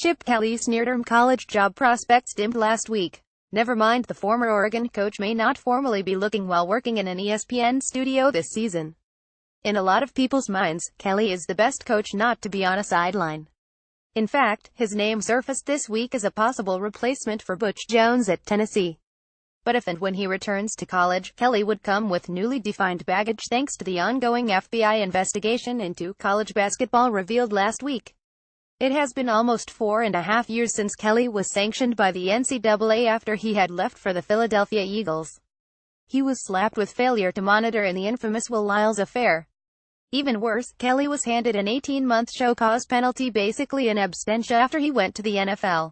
Chip Kelly's near-term college job prospects dimmed last week. Never mind, the former Oregon coach may not formally be looking while working in an ESPN studio this season. In a lot of people's minds, Kelly is the best coach not to be on a sideline. In fact, his name surfaced this week as a possible replacement for Butch Jones at Tennessee. But if and when he returns to college, Kelly would come with newly defined baggage thanks to the ongoing FBI investigation into college basketball revealed last week. It has been almost 4.5 years since Kelly was sanctioned by the NCAA after he had left for the Philadelphia Eagles. He was slapped with failure to monitor in the infamous Will Lyles affair. Even worse, Kelly was handed an 18-month show-cause penalty, basically an absentia, after he went to the NFL.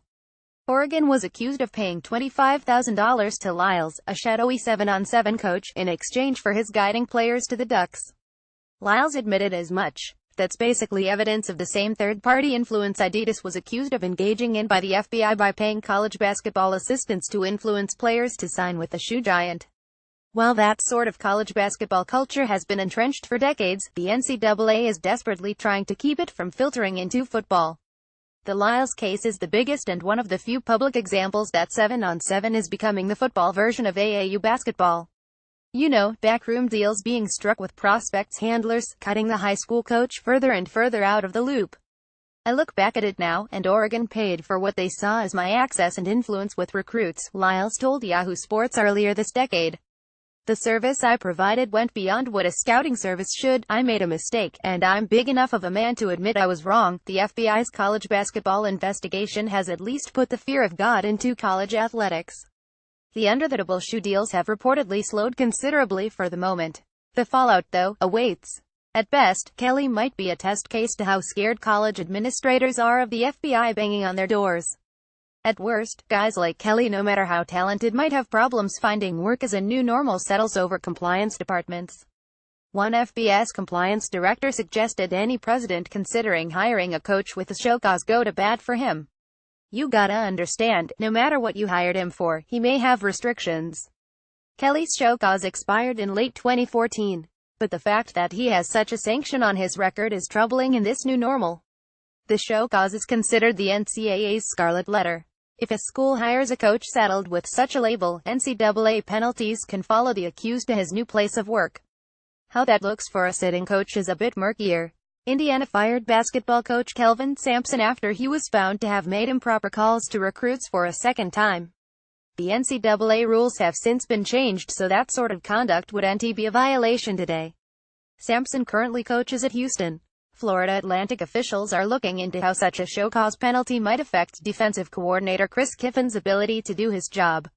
Oregon was accused of paying $25,000 to Lyles, a shadowy 7-on-7 coach, in exchange for his guiding players to the Ducks. Lyles admitted as much. That's basically evidence of the same third-party influence Adidas was accused of engaging in by the FBI by paying college basketball assistants to influence players to sign with the shoe giant. While that sort of college basketball culture has been entrenched for decades, the NCAA is desperately trying to keep it from filtering into football. The Lyles case is the biggest and one of the few public examples that 7-on-7 is becoming the football version of AAU basketball. You know, backroom deals being struck with prospects' handlers, cutting the high school coach further and further out of the loop. I look back at it now, and Oregon paid for what they saw as my access and influence with recruits, Lyles told Yahoo Sports earlier this decade. The service I provided went beyond what a scouting service should. I made a mistake, and I'm big enough of a man to admit I was wrong. The FBI's college basketball investigation has at least put the fear of God into college athletics. The under-the-table shoe deals have reportedly slowed considerably for the moment. The fallout, though, awaits. At best, Kelly might be a test case to how scared college administrators are of the FBI banging on their doors. At worst, guys like Kelly, no matter how talented, might have problems finding work as a new normal settles over compliance departments. One FBS compliance director suggested any president considering hiring a coach with a show cause go to bat for him. You gotta understand, no matter what you hired him for, he may have restrictions. Kelly's show cause expired in late 2014. But the fact that he has such a sanction on his record is troubling in this new normal. The show cause is considered the NCAA's scarlet letter. If a school hires a coach saddled with such a label, NCAA penalties can follow the accused to his new place of work. How that looks for a sitting coach is a bit murkier. Indiana fired basketball coach Kelvin Sampson after he was found to have made improper calls to recruits for a second time. The NCAA rules have since been changed so that sort of conduct would be a violation today. Sampson currently coaches at Houston. Florida Atlantic officials are looking into how such a show-cause penalty might affect defensive coordinator Chris Kiffin's ability to do his job.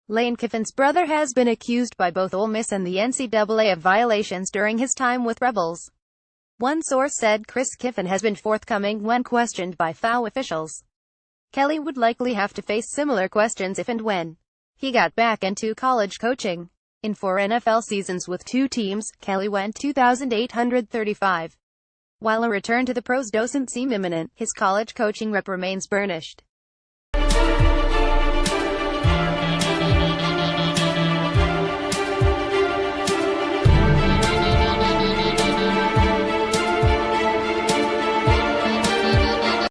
Lane Kiffin's brother has been accused by both Ole Miss and the NCAA of violations during his time with Rebels. One source said Chris Kiffin has been forthcoming when questioned by FAU officials. Kelly would likely have to face similar questions if and when he got back into college coaching. In 4 NFL seasons with 2 teams, Kelly went 2,835. While a return to the pros doesn't seem imminent, his college coaching rep remains burnished.